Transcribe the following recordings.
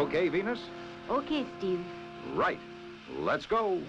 Okay, Venus? Okay, Steve. Right. Let's go.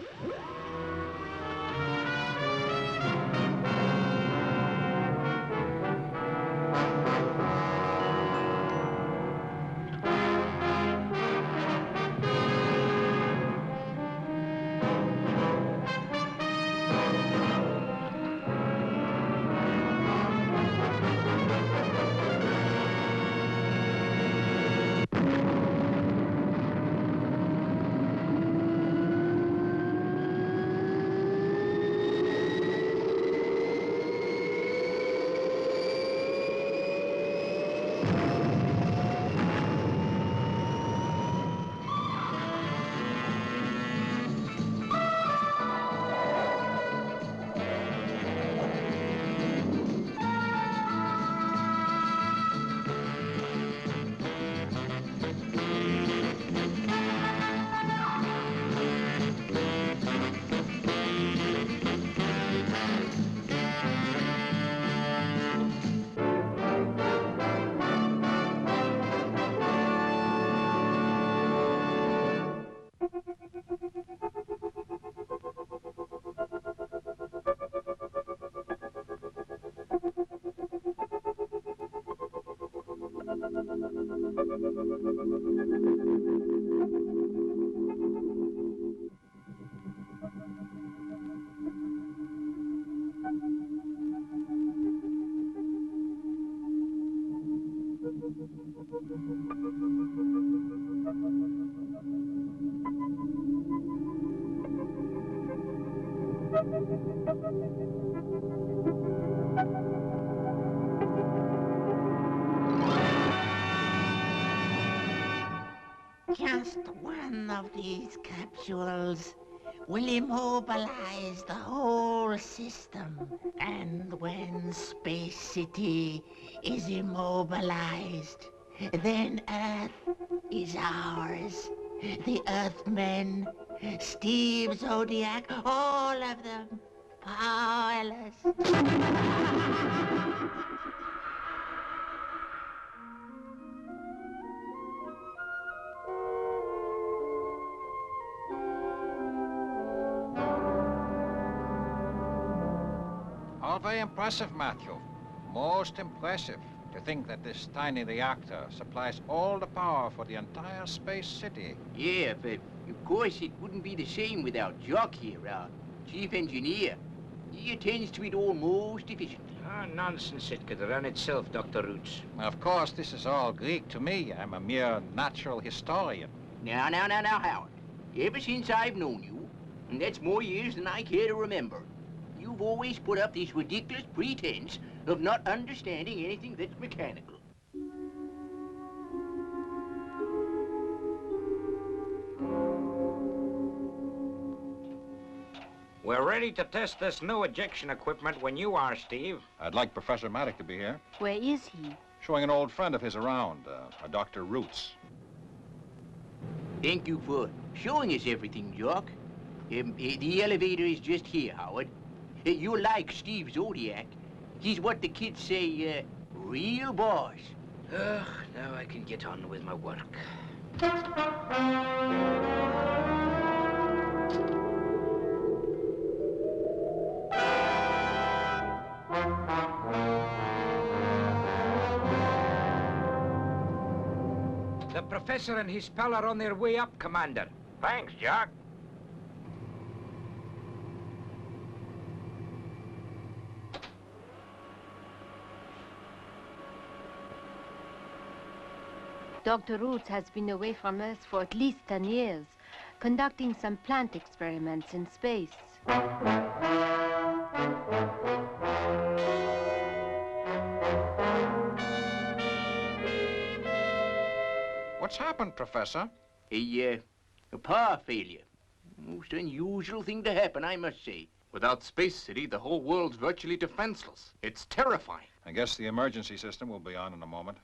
Just one of these capsules will immobilize the whole system. And when Space City is immobilized, then Earth is ours. The Earthmen, Steve Zodiac, all of them, powerless. All very impressive, Matthew. Most impressive. To think that this tiny reactor supplies all the power for the entire space city. Yeah, but of course it wouldn't be the same without Jock here, our chief engineer. He attends to it all most efficiently. Ah, nonsense. It could run itself, Dr. Roots. Of course, this is all Greek to me. I'm a mere natural historian. Now, Howard. Ever since I've known you, and that's more years than I care to remember, you've always put up this ridiculous pretense of not understanding anything that's mechanical. We're ready to test this new ejection equipment when you are, Steve. I'd like Professor Maddox to be here. Where is he? Showing an old friend of his around, a Dr. Roots. Thank you for showing us everything, Jock. The elevator is just here, Howard. You're like Steve Zodiac. He's what the kids say, real boss. Ugh, now I can get on with my work. The professor and his pal are on their way up, Commander. Thanks, Jock. Dr. Roots has been away from Earth for at least 10 years, conducting some plant experiments in space. What's happened, Professor? A power failure. Most unusual thing to happen, I must say. Without Space City, the whole world's virtually defenseless. It's terrifying. I guess the emergency system will be on in a moment.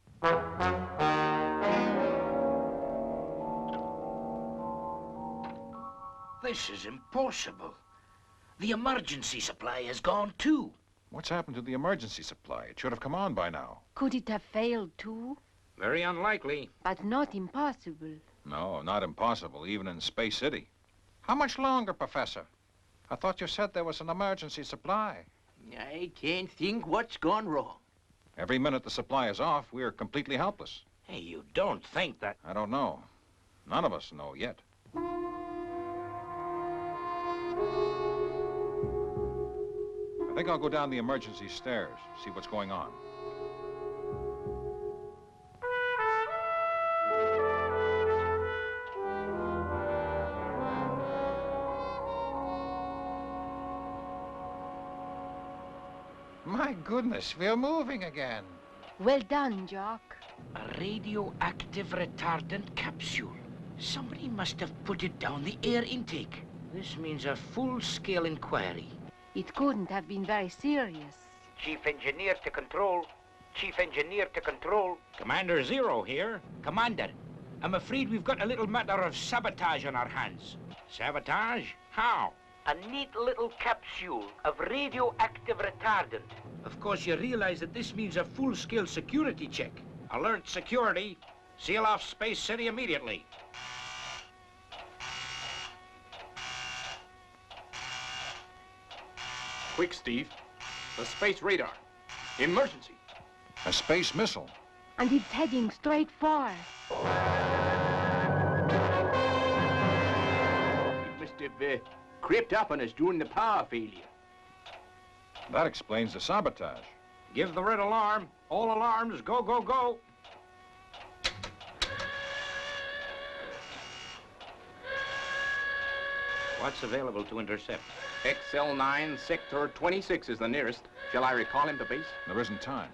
This is impossible. The emergency supply has gone too. What's happened to the emergency supply? It should have come on by now. Could it have failed too? Very unlikely. But not impossible. No, not impossible, even in Space City. How much longer, Professor? I thought you said there was an emergency supply. I can't think what's gone wrong. Every minute the supply is off, we're completely helpless. Hey, you don't think that... I don't know. None of us know yet. I think I'll go down the emergency stairs, see what's going on. My goodness, we're moving again. Well done, Jock. A radioactive retardant capsule. Somebody must have put it down the air intake. This means a full-scale inquiry. It couldn't have been very serious. Chief Engineer to control. Chief Engineer to control. Commander Zero here. Commander, I'm afraid we've got a little matter of sabotage on our hands. Sabotage? How? A neat little capsule of radioactive retardant. Of course, you realize that this means a full-scale security check. Alert security. Seal off Space City immediately. Quick, Steve. The space radar. Emergency. A space missile. And it's heading straight for us. It must have crept up on us during the power failure. That explains the sabotage. Give the red alarm. All alarms, go, go, go. What's available to intercept? XL9, Sector 26 is the nearest. Shall I recall him to base? There isn't time.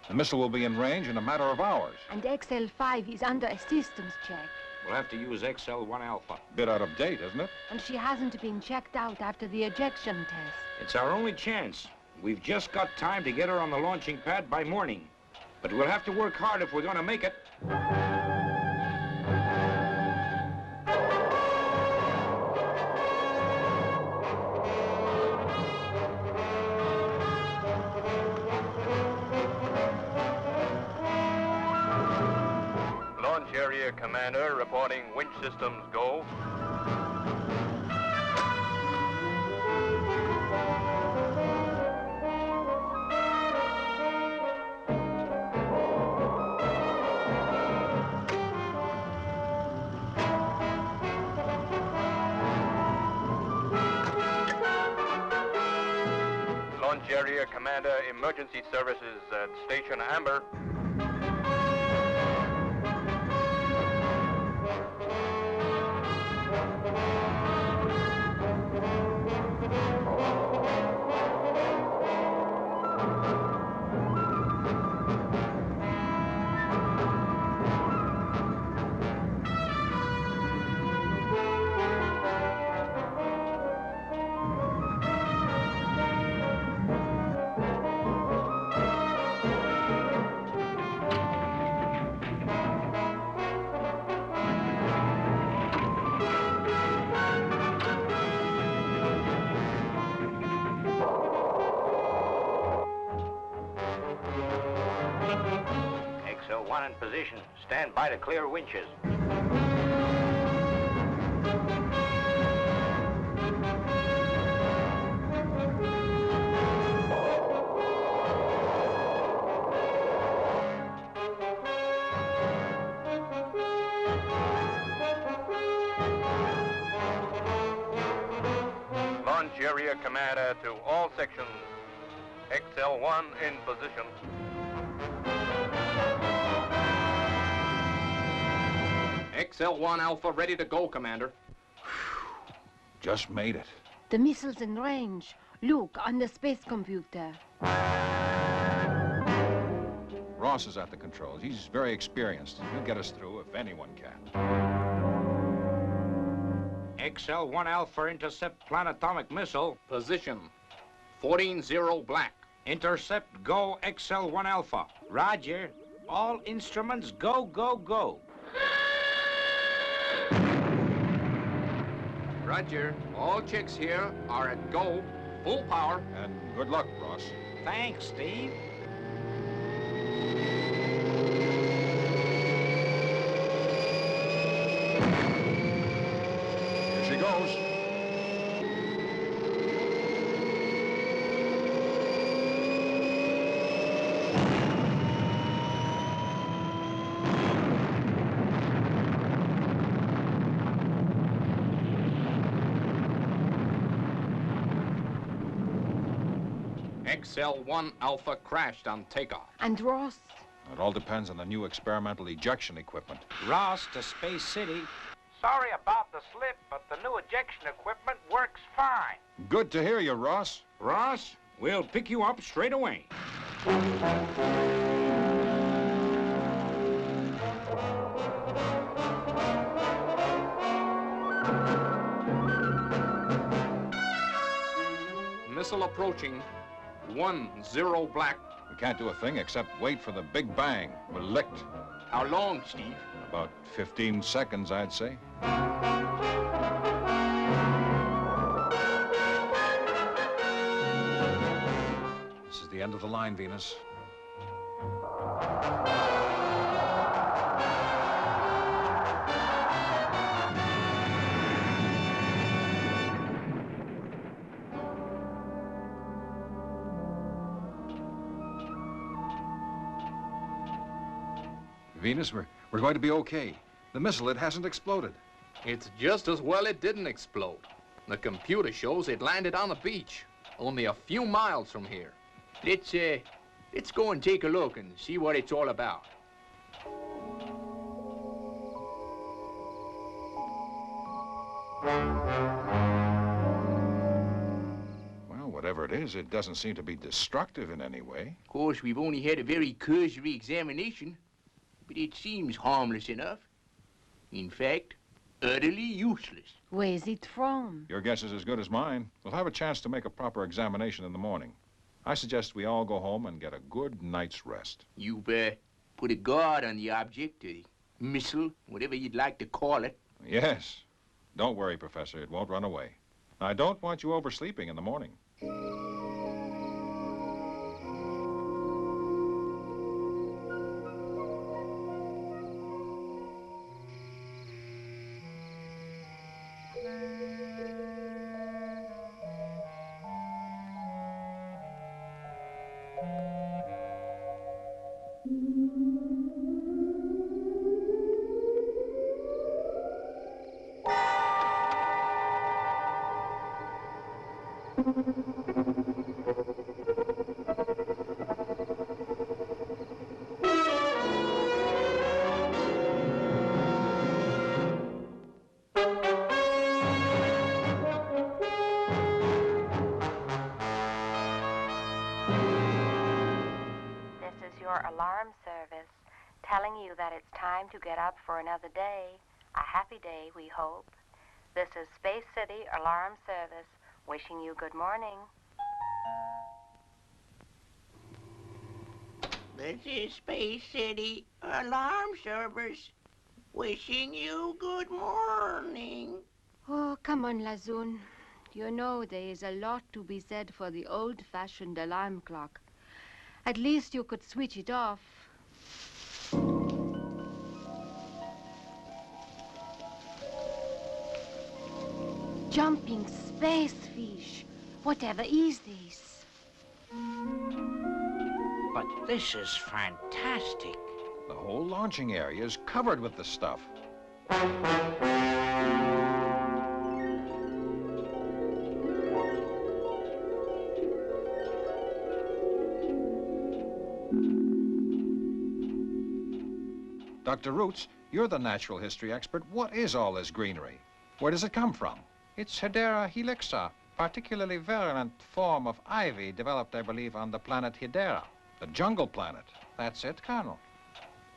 The missile will be in range in a matter of hours. And XL5 is under a systems check. We'll have to use XL1 Alpha. Bit out of date, isn't it? And she hasn't been checked out after the ejection test. It's our only chance. We've just got time to get her on the launching pad by morning. But we'll have to work hard if we're going to make it. Launch area commander reporting winch systems go. Launch area commander, emergency services at Station Amber. XL1 in position. Stand by to clear winches. Launch area commander to all sections. XL1 in position. XL1 Alpha ready to go, Commander. Just made it. The missile's in range. Look, on the space computer. Ross is at the controls. He's very experienced. He'll get us through if anyone can. XL1 Alpha intercept planetomic missile. Position. 14-0 black. Intercept go XL1 Alpha. Roger. All instruments go, go, go. Roger. All chicks here are at go. Full power. And good luck, Ross. Thanks, Steve. goes. XL1 Alpha crashed on takeoff. And Ross? It all depends on the new experimental ejection equipment. Ross to Space City. Sorry about the slip, but the new ejection equipment works fine. Good to hear you, Ross. Ross, we'll pick you up straight away. Missile approaching. 10 black. We can't do a thing except wait for the big bang. We're licked. How long, Steve? About 15 seconds, I'd say. This is the end of the line, Venus. Venus, we're going to be okay. The missile, it hasn't exploded. It's just as well it didn't explode. The computer shows it landed on the beach, only a few miles from here. Let's go and take a look and see what it's all about. Well, whatever it is, it doesn't seem to be destructive in any way. Of course, we've only had a very cursory examination, but it seems harmless enough. In fact, utterly useless. Where's it from? Your guess is as good as mine. We'll have a chance to make a proper examination in the morning. I suggest we all go home and get a good night's rest. You've put a guard on the object, a missile, whatever you'd like to call it. Yes. Don't worry, Professor. It won't run away. I don't want you oversleeping in the morning. Alarm service telling you that it's time to get up for another day. A happy day, we hope. This is Space City Alarm Service wishing you good morning. This is Space City Alarm Service wishing you good morning. Oh, come on, Lazoon. You know there is a lot to be said for the old-fashioned alarm clock. At least you could switch it off. Jumping space fish. Whatever is this? But this is fantastic. The whole launching area is covered with the stuff. Dr. Roots, you're the natural history expert. What is all this greenery? Where does it come from? It's Hedera helixa, particularly virulent form of ivy developed, I believe, on the planet Hedera. The jungle planet. That's it, Colonel.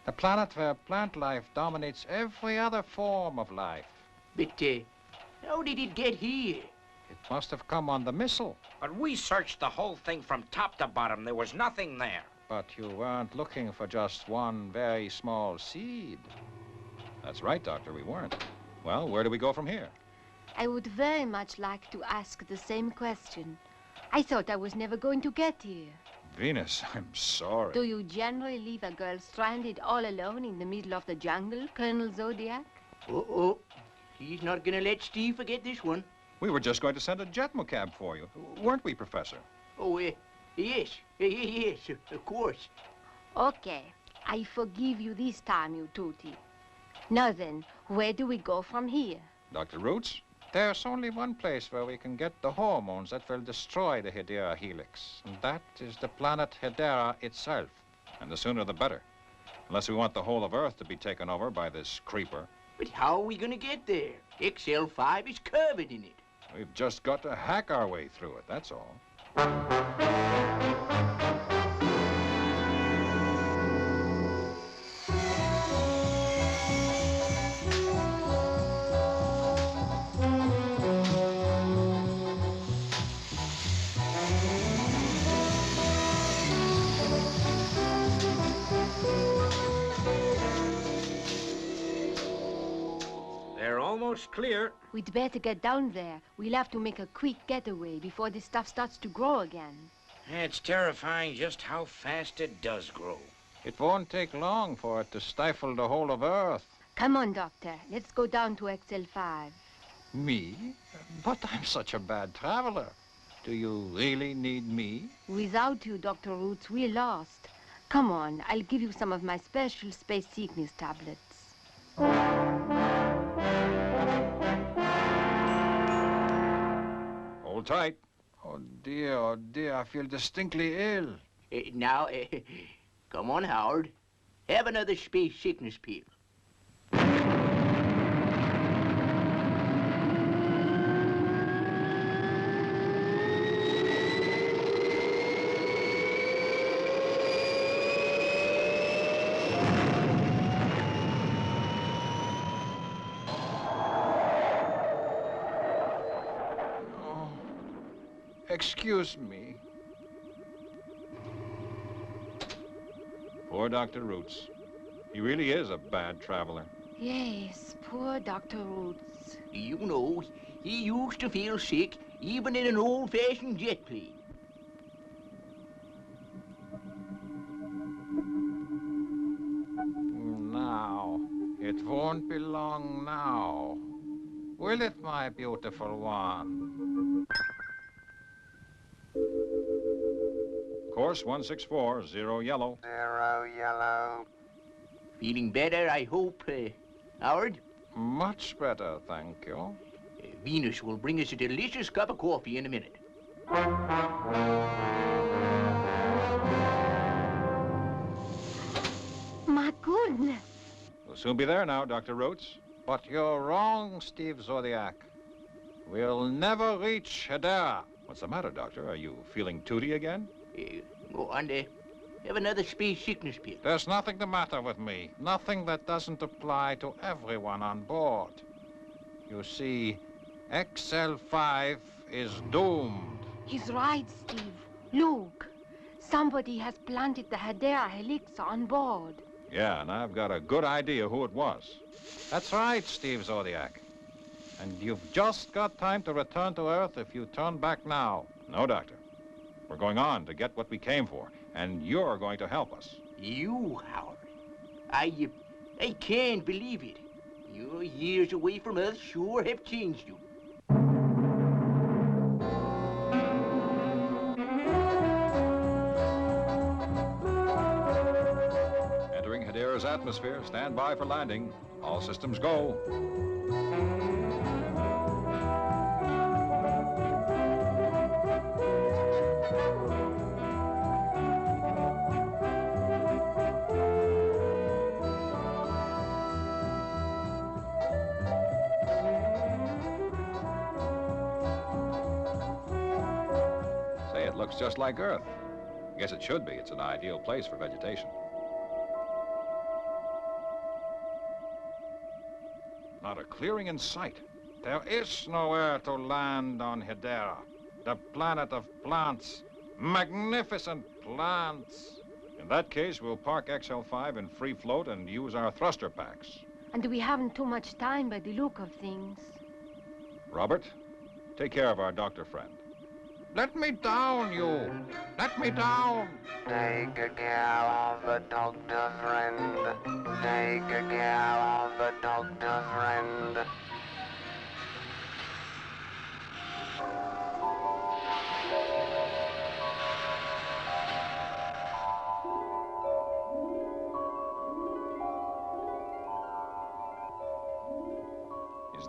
The planet where plant life dominates every other form of life. But, how did it get here? It must have come on the missile. But we searched the whole thing from top to bottom. There was nothing there. But you weren't looking for just one very small seed. That's right, Doctor, we weren't. Well, where do we go from here? I would very much like to ask the same question. I thought I was never going to get here. Venus, I'm sorry. Do you generally leave a girl stranded all alone in the middle of the jungle, Colonel Zodiac? Uh-oh. He's not gonna let Steve forget this one. We were just going to send a jet cab for you, weren't we, Professor? Oh, yes. Yes, of course. Okay, I forgive you this time, you tootie. Now then, where do we go from here? Dr. Roots? There's only one place where we can get the hormones that will destroy the Hedera helix, and that is the planet Hedera itself. And the sooner the better. Unless we want the whole of Earth to be taken over by this creeper. But how are we gonna get there? XL5 is covered in it. We've just got to hack our way through it, that's all. Almost clear. We'd better get down there. We'll have to make a quick getaway before this stuff starts to grow again. It's terrifying just how fast it does grow. It won't take long for it to stifle the whole of Earth. Come on, Doctor. Let's go down to XL5. Me? But I'm such a bad traveler. Do you really need me? Without you, Dr. Roots, we're lost. Come on, I'll give you some of my special space sickness tablets. Hold tight. Oh, dear, I feel distinctly ill. Now, come on, Howard. Have another space sickness pill. Excuse me. Poor Dr. Roots. He really is a bad traveler. Yes, poor Dr. Roots. You know, he used to feel sick even in an old-fashioned jet plane. Now, it won't be long now. Will it, my beautiful one? Course 164, 0 yellow. 0 yellow. Feeling better, I hope, Howard? Much better, thank you. Venus will bring us a delicious cup of coffee in a minute. My goodness. We'll soon be there now, Dr. Roots. But you're wrong, Steve Zodiac. We'll never reach Hedera. What's the matter, Doctor? Are you feeling tooty again? Go on there. Have another space sickness pill. There's nothing the matter with me. Nothing that doesn't apply to everyone on board. You see, XL5 is doomed. He's right, Steve. Look, somebody has planted the Hedera helix on board. Yeah, and I've got a good idea who it was. That's right, Steve Zodiac. And you've just got time to return to Earth if you turn back now. No, Doctor. We're going on to get what we came for, and you're going to help us. You, Howard. I can't believe it. Your years away from us sure have changed you. Entering Hedera's atmosphere. Stand by for landing. All systems go. Say, it looks just like Earth. Guess it should be. It's an ideal place for vegetation. Not a clearing in sight. There is nowhere to land on Hedera, the planet of plants. Magnificent plants. In that case, we'll park XL5 in free float and use our thruster packs. And we haven't too much time by the look of things. Robert, take care of our doctor friend. Let me down, you. Let me down. Take a care of the doctor friend. Take a care of the doctor friend.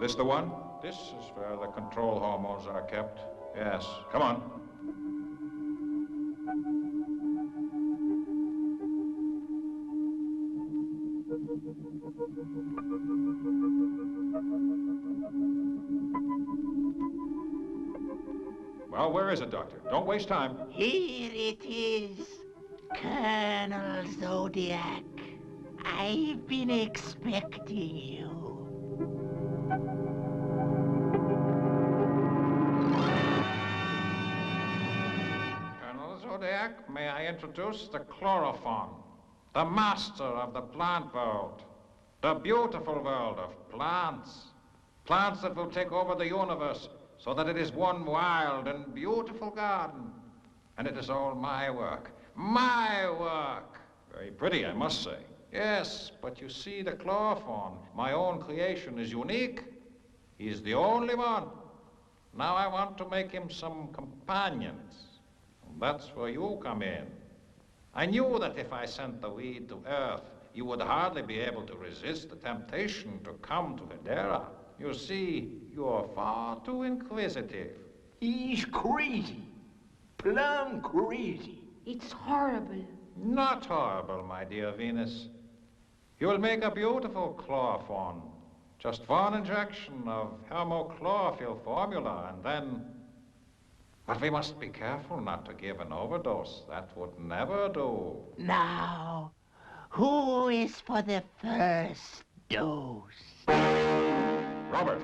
this the one? This is where the control hormones are kept. Yes. Come on. Well, where is it, Doctor? Don't waste time. Here it is, Colonel Zodiac. I've been expecting you. Colonel Zodiac, may I introduce the chlorophon, the master of the plant world, the beautiful world of plants. Plants that will take over the universe so that it is one wild and beautiful garden. And it is all my work. My work! Very pretty, I must say. Yes, but you see, the chlorophon, my own creation, is unique. He is the only one. Now I want to make him some companions. That's where you come in. I knew that if I sent the weed to Earth, you would hardly be able to resist the temptation to come to Hedera. You see, you're far too inquisitive. He's crazy. Plumb crazy. It's horrible. Not horrible, my dear Venus. You will make a beautiful chlorophon. Just one injection of hemochlorophyll formula, and then... But we must be careful not to give an overdose. That would never do. Now, who is for the first dose? Robert.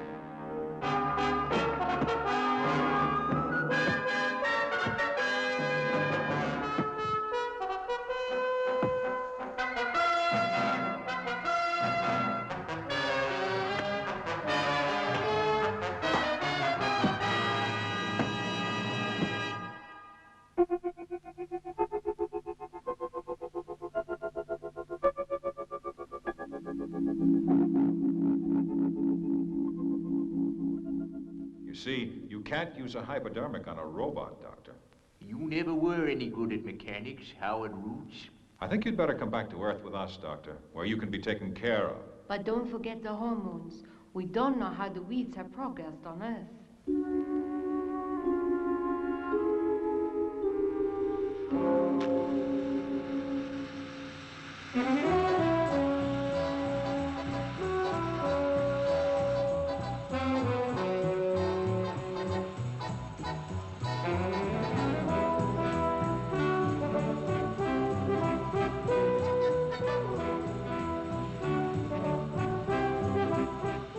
See, you can't use a hypodermic on a robot, Doctor. You never were any good at mechanics, Howard Roots. I think you'd better come back to Earth with us, Doctor, where you can be taken care of. But don't forget the hormones. We don't know how the weeds have progressed on Earth.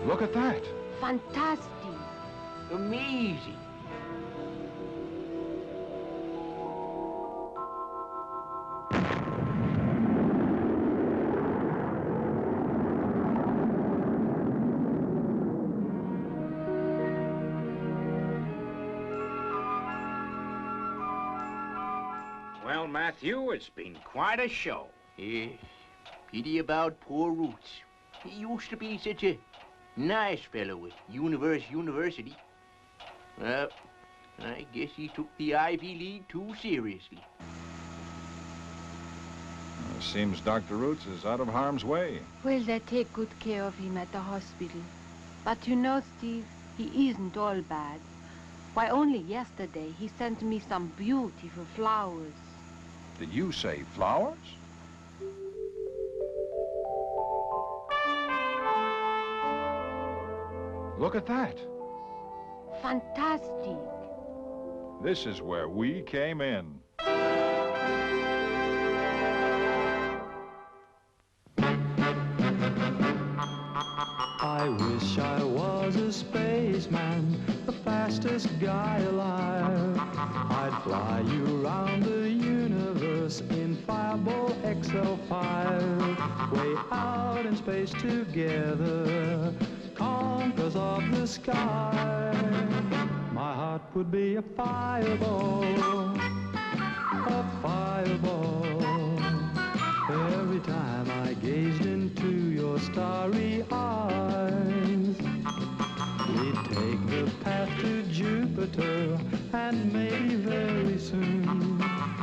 Look at that. Fantastic. Amazing. Well, Matthew, it's been quite a show. Yes, pity about poor Roots. He used to be such a nice fellow at University. Well, I guess he took the Ivy League too seriously. It seems Dr. Roots is out of harm's way. Well, they take good care of him at the hospital. But you know, Steve, he isn't all bad. Why, only yesterday he sent me some beautiful flowers. Did you say flowers? Look at that. Fantastic. This is where we came in. I wish I was a spaceman, the fastest guy alive. I'd fly you around the universe in Fireball XL5. Way out in space together, conquerors of the sky. My heart would be a fireball, a fireball. Every time I gazed into your starry eyes, we'd take the path to Jupiter, and maybe very soon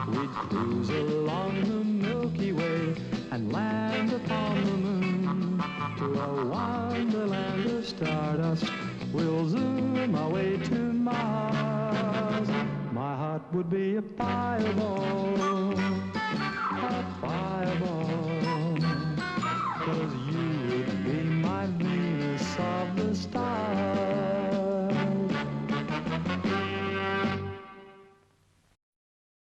we'd cruise along the Milky Way and land upon the moon, to a wonderland of stardust, we'll zoom our way to Mars. My heart would be a fireball, a fireball.